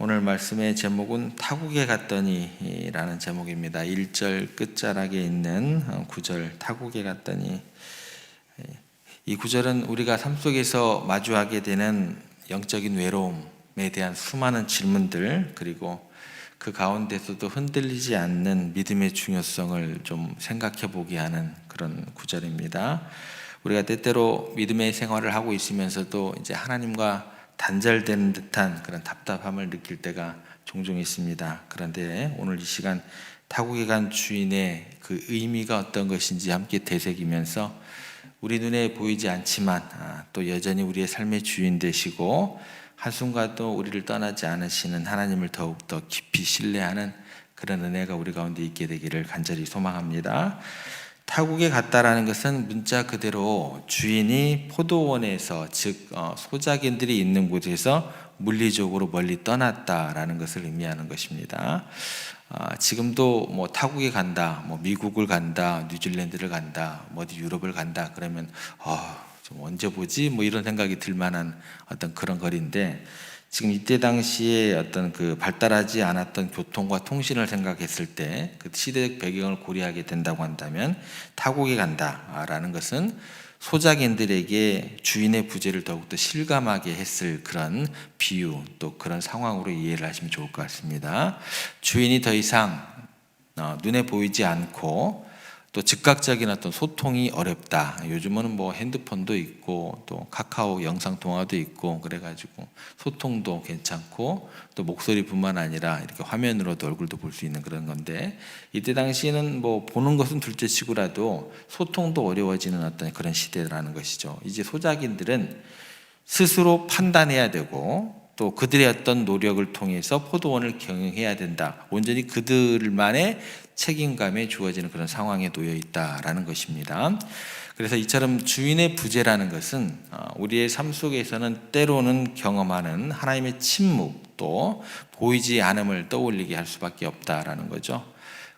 오늘 말씀의 제목은 타국에 갔더니 라는 제목입니다. 1절 끝자락에 있는 9절 타국에 갔더니, 이 구절은 우리가 삶 속에서 마주하게 되는 영적인 외로움에 대한 수많은 질문들, 그리고 그 가운데서도 흔들리지 않는 믿음의 중요성을 좀 생각해 보게 하는 그런 구절입니다. 우리가 때때로 믿음의 생활을 하고 있으면서도 이제 하나님과 단절되는 듯한 그런 답답함을 느낄 때가 종종 있습니다. 그런데 오늘 이 시간 타국에 간 주인의 그 의미가 어떤 것인지 함께 되새기면서 우리 눈에 보이지 않지만 또 여전히 우리의 삶의 주인 되시고 한순간도 우리를 떠나지 않으시는 하나님을 더욱더 깊이 신뢰하는 그런 은혜가 우리 가운데 있게 되기를 간절히 소망합니다. 타국에 갔다라는 것은 문자 그대로 주인이 포도원에서, 즉 소작인들이 있는 곳에서 물리적으로 멀리 떠났다라는 것을 의미하는 것입니다. 지금도 뭐 타국에 간다, 뭐 미국을 간다, 뉴질랜드를 간다, 뭐 어디 유럽을 간다 그러면 좀 언제 보지? 뭐 이런 생각이 들 만한 어떤 그런 거리인데, 지금 이때 당시에 어떤 그 발달하지 않았던 교통과 통신을 생각했을 때 그 시대적 배경을 고려하게 된다고 한다면 타국에 간다라는 것은 소작인들에게 주인의 부재를 더욱더 실감하게 했을 그런 비유, 또 그런 상황으로 이해를 하시면 좋을 것 같습니다. 주인이 더 이상 눈에 보이지 않고 또 즉각적인 어떤 소통이 어렵다. 요즘은 뭐 핸드폰도 있고 또 카카오 영상 통화도 있고 그래가지고 소통도 괜찮고 또 목소리뿐만 아니라 이렇게 화면으로도 얼굴도 볼 수 있는 그런 건데, 이때 당시에는 뭐 보는 것은 둘째치고라도 소통도 어려워지는 어떤 그런 시대라는 것이죠. 이제 소작인들은 스스로 판단해야 되고 또 그들의 어떤 노력을 통해서 포도원을 경영해야 된다. 온전히 그들만의 책임감에 주어지는 그런 상황에 놓여 있다라는 것입니다. 그래서 이처럼 주인의 부재라는 것은 우리의 삶 속에서는 때로는 경험하는 하나님의 침묵, 또 보이지 않음을 떠올리게 할 수밖에 없다라는 거죠.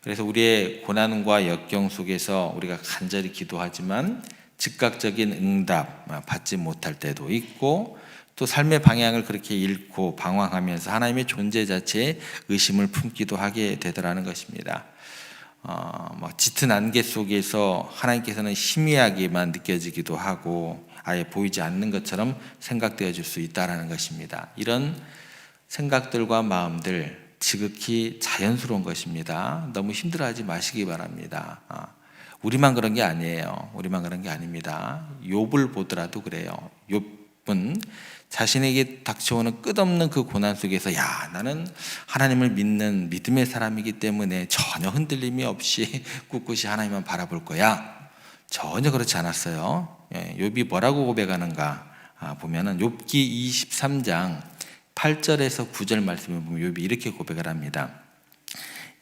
그래서 우리의 고난과 역경 속에서 우리가 간절히 기도하지만 즉각적인 응답 받지 못할 때도 있고, 또 삶의 방향을 그렇게 잃고 방황하면서 하나님의 존재 자체에 의심을 품기도 하게 되더라는 것입니다. 짙은 안개 속에서 하나님께서는 희미하게만 느껴지기도 하고 아예 보이지 않는 것처럼 생각되어질 수 있다는 것입니다. 이런 생각들과 마음들 지극히 자연스러운 것입니다. 너무 힘들어하지 마시기 바랍니다. 우리만 그런 게 아니에요. 우리만 그런 게 아닙니다. 욥을 보더라도 그래요. 욥은 자신에게 닥쳐오는 끝없는 그 고난 속에서 나는 하나님을 믿는 믿음의 사람이기 때문에 전혀 흔들림이 없이 꿋꿋이 하나님만 바라볼 거야. 전혀 그렇지 않았어요. 욥이 뭐라고 고백하는가 보면은 욥기 23장 8절에서 9절 말씀을 보면 욥이 이렇게 고백을 합니다.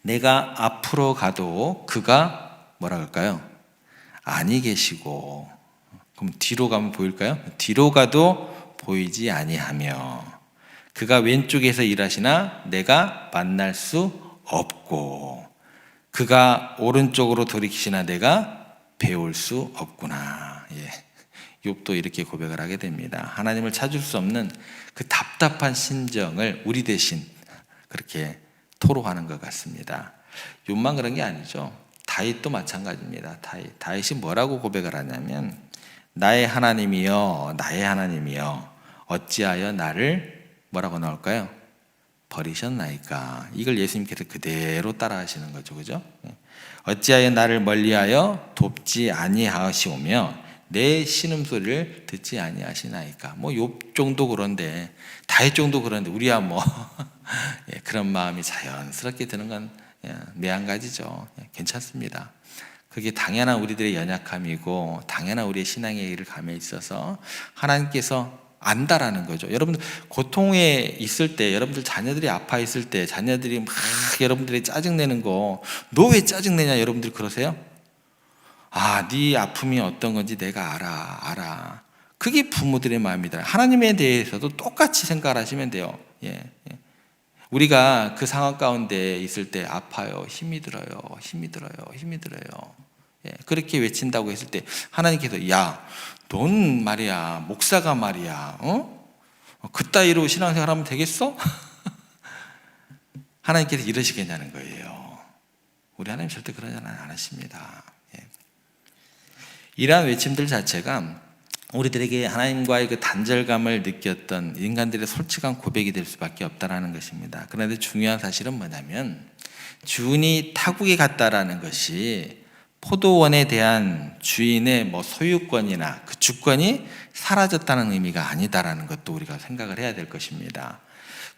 내가 앞으로 가도 그가 뭐라 할까요? 아니 계시고, 그럼 뒤로 가면 보일까요? 뒤로 가도 보이지 아니하며, 그가 왼쪽에서 일하시나 내가 만날 수 없고, 그가 오른쪽으로 돌이키시나 내가 배울 수 없구나. 욥도 이렇게 고백을 하게 됩니다. 하나님을 찾을 수 없는 그 답답한 심정을 우리 대신 그렇게 토로하는 것 같습니다. 욥만 그런 게 아니죠. 다윗도 마찬가지입니다. 다윗이 뭐라고 고백을 하냐면, 나의 하나님이여, 나의 하나님이여, 어찌하여 나를 뭐라고 나올까요? 버리셨나이까. 이걸 예수님께서 그대로 따라 하시는 거죠. 그죠? 어찌하여 나를 멀리하여 돕지 아니하시오며 내 신음소리를 듣지 아니하시나이까. 뭐 욥 정도 그런데, 다윗 정도 그런데 우리야 뭐 그런 마음이 자연스럽게 드는 건 네 한 가지죠. 괜찮습니다. 그게 당연한 우리들의 연약함이고 당연한 우리의 신앙의 길을 감에 있어서 하나님께서 안다라는 거죠. 여러분들 고통에 있을 때, 여러분들 자녀들이 아파 있을 때, 자녀들이 막 여러분들이 짜증내는 거, 너 왜 짜증내냐 여러분들 그러세요? 네 아픔이 어떤 건지 내가 알아. 그게 부모들의 마음이다. 하나님에 대해서도 똑같이 생각을 하시면 돼요. 우리가 그 상황 가운데 있을 때 아파요, 힘이 들어요. 그렇게 외친다고 했을 때 하나님께서 넌 말이야, 목사가 말이야, 그따위로 신앙생활 하면 되겠어? 하나님께서 이러시겠냐는 거예요. 우리 하나님 절대 그러지 않으십니다. 이러한 외침들 자체가 우리들에게 하나님과의 그 단절감을 느꼈던 인간들의 솔직한 고백이 될 수밖에 없다라는 것입니다. 그런데 중요한 사실은 뭐냐면 주인이 타국에 갔다라는 것이 포도원에 대한 주인의 소유권이나 그 주권이 사라졌다는 의미가 아니다라는 것도 우리가 생각을 해야 될 것입니다.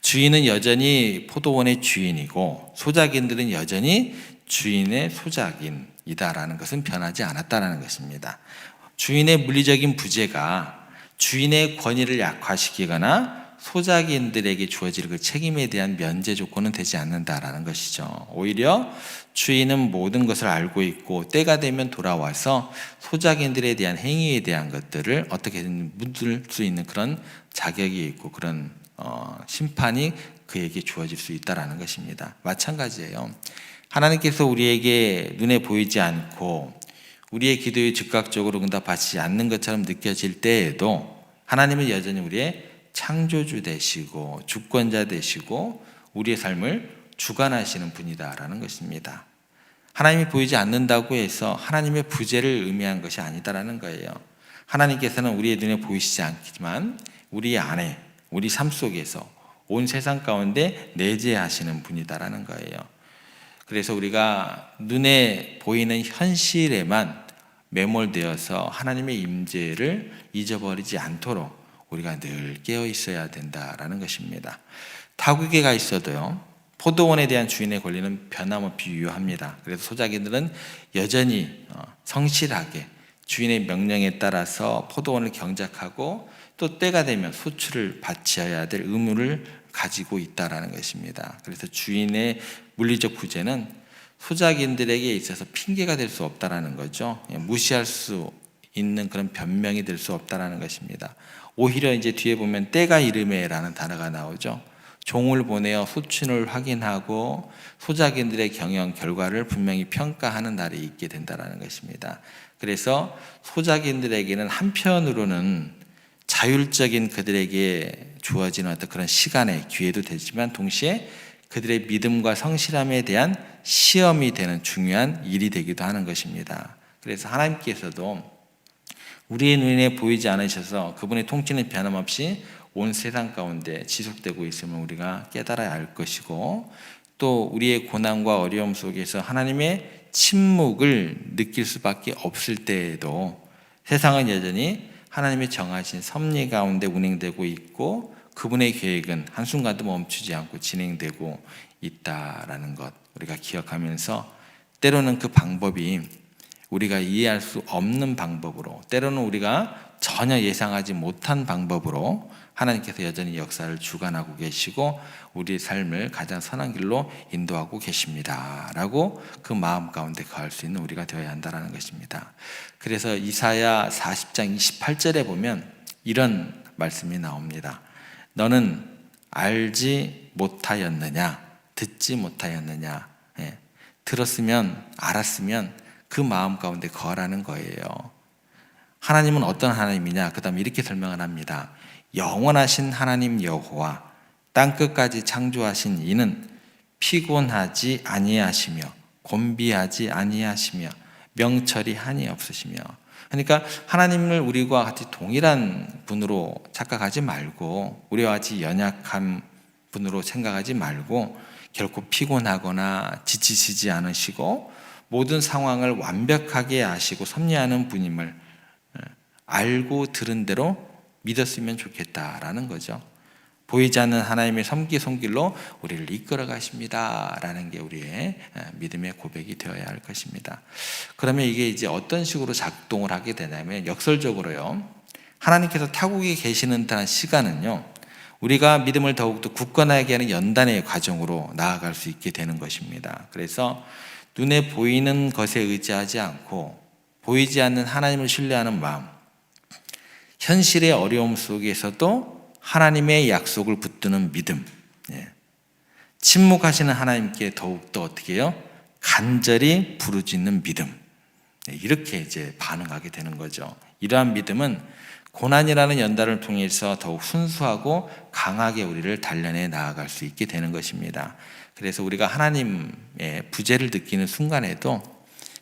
주인은 여전히 포도원의 주인이고 소작인들은 여전히 주인의 소작인이다라는 것은 변하지 않았다라는 것입니다. 주인의 물리적인 부재가 주인의 권위를 약화시키거나 소작인들에게 주어질 그 책임에 대한 면제 조건은 되지 않는다라는 것이죠. 오히려 주인은 모든 것을 알고 있고 때가 되면 돌아와서 소작인들에 대한 행위에 대한 것들을 어떻게든 묻을 수 있는 그런 자격이 있고 그런 심판이 그에게 주어질 수 있다라는 것입니다. 마찬가지예요. 하나님께서 우리에게 눈에 보이지 않고 우리의 기도에 즉각적으로 응답하시지 않는 것처럼 느껴질 때에도 하나님은 여전히 우리의 창조주 되시고 주권자 되시고 우리의 삶을 주관하시는 분이다라는 것입니다. 하나님이 보이지 않는다고 해서 하나님의 부재를 의미한 것이 아니다라는 거예요. 하나님께서는 우리의 눈에 보이시지 않지만 우리 안에 우리 삶 속에서 온 세상 가운데 내재하시는 분이다라는 거예요. 그래서 우리가 눈에 보이는 현실에만 매몰되어서 하나님의 임재를 잊어버리지 않도록 우리가 늘 깨어 있어야 된다라는 것입니다. 타국에 가 있어도요, 포도원에 대한 주인의 권리는 변함없이 유효합니다. 그래서 소작인들은 여전히 성실하게 주인의 명령에 따라서 포도원을 경작하고 또 때가 되면 소출을 바쳐야 될 의무를 가지고 있다라는 것입니다. 그래서 주인의 물리적 부재는 소작인들에게 있어서 핑계가 될 수 없다라는 거죠. 무시할 수 있는 그런 변명이 될 수 없다라는 것입니다. 오히려 이제 뒤에 보면 때가 이르매라는 단어가 나오죠. 종을 보내어 소춘을 확인하고 소작인들의 경영 결과를 분명히 평가하는 날이 있게 된다라는 것입니다. 그래서 소작인들에게는 한편으로는 자율적인 그들에게 주어지는 어떤 그런 시간의 기회도 되지만 동시에 그들의 믿음과 성실함에 대한 시험이 되는 중요한 일이 되기도 하는 것입니다. 그래서 하나님께서도 우리의 눈에 보이지 않으셔서 그분의 통치는 변함없이 온 세상 가운데 지속되고 있음을 우리가 깨달아야 할 것이고 또 우리의 고난과 어려움 속에서 하나님의 침묵을 느낄 수밖에 없을 때에도 세상은 여전히 하나님의 정하신 섭리 가운데 운행되고 있고 그분의 계획은 한순간도 멈추지 않고 진행되고 있다라는 것 우리가 기억하면서 때로는 그 방법이 우리가 이해할 수 없는 방법으로 때로는 우리가 전혀 예상하지 못한 방법으로 하나님께서 여전히 역사를 주관하고 계시고 우리의 삶을 가장 선한 길로 인도하고 계십니다 라고 그 마음 가운데 거할 수 있는 우리가 되어야 한다는 것입니다. 그래서 이사야 40장 28절에 보면 이런 말씀이 나옵니다. 너는 알지 못하였느냐 듣지 못하였느냐 들었으면 알았으면 그 마음 가운데 거하라는 거예요. 하나님은 어떤 하나님이냐? 그 다음에 이렇게 설명을 합니다. 영원하신 하나님 여호와 땅끝까지 창조하신 이는 피곤하지 아니하시며 곤비하지 아니하시며 명철이 한이 없으시며 그러니까 하나님을 우리와 같이 동일한 분으로 착각하지 말고 우리와 같이 연약한 분으로 생각하지 말고 결코 피곤하거나 지치시지 않으시고 모든 상황을 완벽하게 아시고 섭리하는 분임을 알고 들은 대로 믿었으면 좋겠다라는 거죠. 보이지 않는 하나님의 섭기 손길로 우리를 이끌어 가십니다라는 게 우리의 믿음의 고백이 되어야 할 것입니다. 그러면 이게 이제 어떤 식으로 작동을 하게 되냐면 역설적으로요. 하나님께서 타국에 계시는 시간은요. 우리가 믿음을 더욱더 굳건하게 하는 연단의 과정으로 나아갈 수 있게 되는 것입니다. 그래서 눈에 보이는 것에 의지하지 않고 보이지 않는 하나님을 신뢰하는 마음, 현실의 어려움 속에서도 하나님의 약속을 붙드는 믿음, 침묵하시는 하나님께 더욱더 어떻게 해요? 간절히 부르짖는 믿음, 이렇게 이제 반응하게 되는 거죠. 이러한 믿음은 고난이라는 연단을 통해서 더욱 순수하고 강하게 우리를 단련해 나아갈 수 있게 되는 것입니다. 그래서 우리가 하나님의 부재를 느끼는 순간에도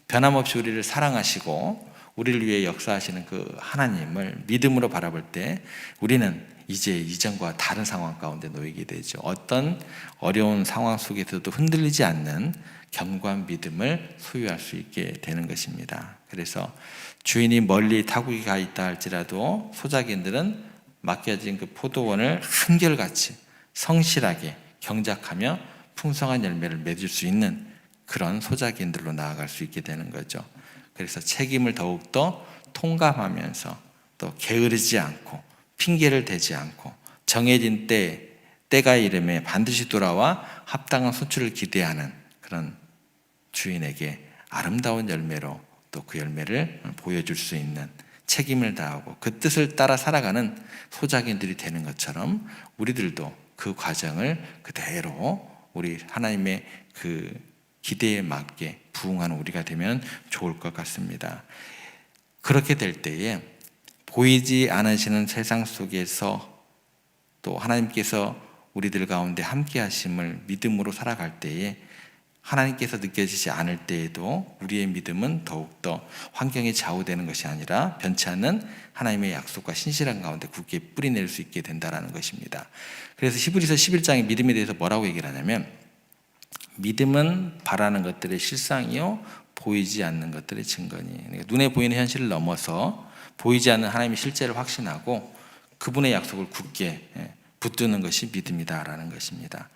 변함없이 우리를 사랑하시고 우리를 위해 역사하시는 그 하나님을 믿음으로 바라볼 때 우리는 이제 이전과 다른 상황 가운데 놓이게 되죠. 어떤 어려운 상황 속에서도 흔들리지 않는 견고한 믿음을 소유할 수 있게 되는 것입니다. 그래서 주인이 멀리 타국이 가 있다 할지라도 소작인들은 맡겨진 그 포도원을 한결같이 성실하게 경작하며 풍성한 열매를 맺을 수 있는 그런 소작인들로 나아갈 수 있게 되는 거죠. 그래서 책임을 더욱더 통감하면서 또 게으르지 않고 핑계를 대지 않고 정해진 때가 이름에 반드시 돌아와 합당한 소출을 기대하는 그런 주인에게 아름다운 열매로 또 그 열매를 보여줄 수 있는 책임을 다하고 그 뜻을 따라 살아가는 소작인들이 되는 것처럼 우리들도 그 과정을 그대로 우리 하나님의 그 기대에 맞게 부응하는 우리가 되면 좋을 것 같습니다. 그렇게 될 때에 보이지 않으시는 세상 속에서 또 하나님께서 우리들 가운데 함께 하심을 믿음으로 살아갈 때에 하나님께서 느껴지지 않을 때에도 우리의 믿음은 더욱더 환경에 좌우되는 것이 아니라 변치 않는 하나님의 약속과 신실한 가운데 굳게 뿌리낼 수 있게 된다는 것입니다. 그래서 히브리서 11장에 믿음에 대해서 뭐라고 얘기를 하냐면 믿음은 바라는 것들의 실상이요 보이지 않는 것들의 증거니. 그러니까 눈에 보이는 현실을 넘어서 보이지 않는 하나님의 실제를 확신하고 그분의 약속을 굳게 붙드는 것이 믿음이다라는 것입니다.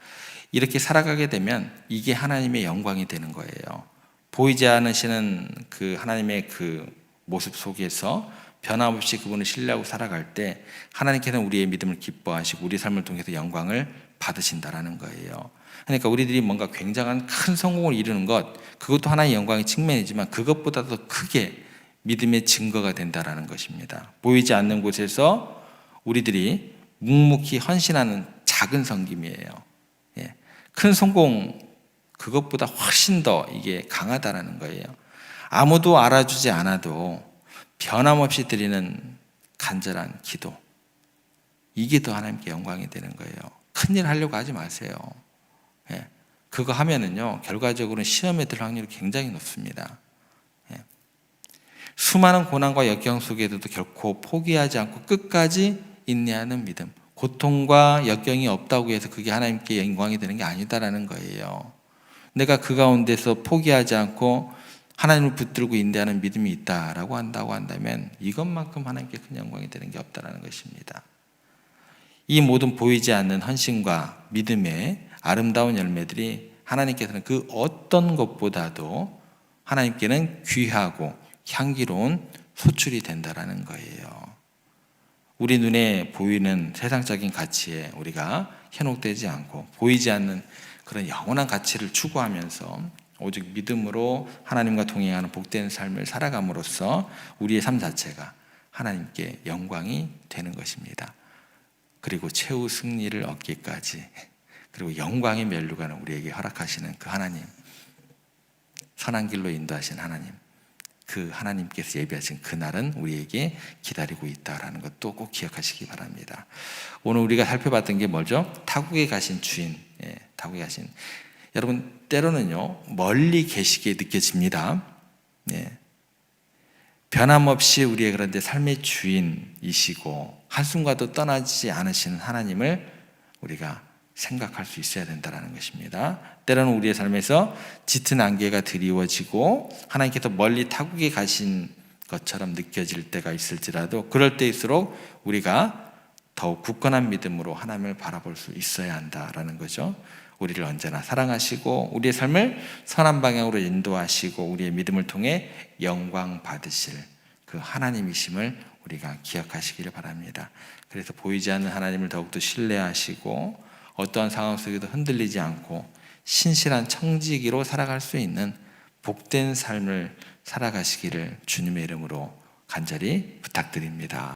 이렇게 살아가게 되면 이게 하나님의 영광이 되는 거예요. 보이지 않으시는 그 하나님의 그 모습 속에서 변함없이 그분을 신뢰하고 살아갈 때 하나님께서는 우리의 믿음을 기뻐하시고 우리 삶을 통해서 영광을 받으신다라는 거예요. 그러니까 우리들이 뭔가 굉장한 큰 성공을 이루는 것, 그것도 하나의 영광의 측면이지만 그것보다 더 크게 믿음의 증거가 된다라는 것입니다. 보이지 않는 곳에서 우리들이 묵묵히 헌신하는 작은 섬김이에요. 큰 성공, 그것보다 훨씬 더 이게 강하다라는 거예요. 아무도 알아주지 않아도 변함없이 드리는 간절한 기도, 이게 더 하나님께 영광이 되는 거예요. 큰일 하려고 하지 마세요. 그거 하면은요 결과적으로는 시험에 들 확률이 굉장히 높습니다. 수많은 고난과 역경 속에서도 결코 포기하지 않고 끝까지 인내하는 믿음, 고통과 역경이 없다고 해서 그게 하나님께 영광이 되는 게 아니다라는 거예요. 내가 그 가운데서 포기하지 않고 하나님을 붙들고 인내하는 믿음이 있다라고 한다면 이것만큼 하나님께 큰 영광이 되는 게 없다라는 것입니다. 이 모든 보이지 않는 헌신과 믿음의 아름다운 열매들이 하나님께서는 그 어떤 것보다도 하나님께는 귀하고 향기로운 소출이 된다라는 거예요. 우리 눈에 보이는 세상적인 가치에 우리가 현혹되지 않고 보이지 않는 그런 영원한 가치를 추구하면서 오직 믿음으로 하나님과 동행하는 복된 삶을 살아감으로써 우리의 삶 자체가 하나님께 영광이 되는 것입니다. 그리고 최후 승리를 얻기까지, 그리고 영광의 면류관을 우리에게 허락하시는 그 하나님, 선한 길로 인도하신 하나님, 그 하나님께서 예비하신 그날은 우리에게 기다리고 있다라는 것도 꼭 기억하시기 바랍니다. 오늘 우리가 살펴봤던 게 뭐죠? 타국에 가신 주인, 타국에 가신. 여러분 때로는요 멀리 계시게 느껴집니다. 변함없이 우리의 그런데 삶의 주인이시고 한순간도 떠나지 않으시는 하나님을 우리가 생각할 수 있어야 된다는 것입니다. 때로는 우리의 삶에서 짙은 안개가 드리워지고 하나님께서 멀리 타국에 가신 것처럼 느껴질 때가 있을지라도 그럴 때일수록 우리가 더욱 굳건한 믿음으로 하나님을 바라볼 수 있어야 한다라는 거죠. 우리를 언제나 사랑하시고 우리의 삶을 선한 방향으로 인도하시고 우리의 믿음을 통해 영광 받으실 그 하나님이심을 우리가 기억하시기를 바랍니다. 그래서 보이지 않는 하나님을 더욱더 신뢰하시고 어떠한 상황 속에도 흔들리지 않고 신실한 청지기로 살아갈 수 있는 복된 삶을 살아가시기를 주님의 이름으로 간절히 부탁드립니다.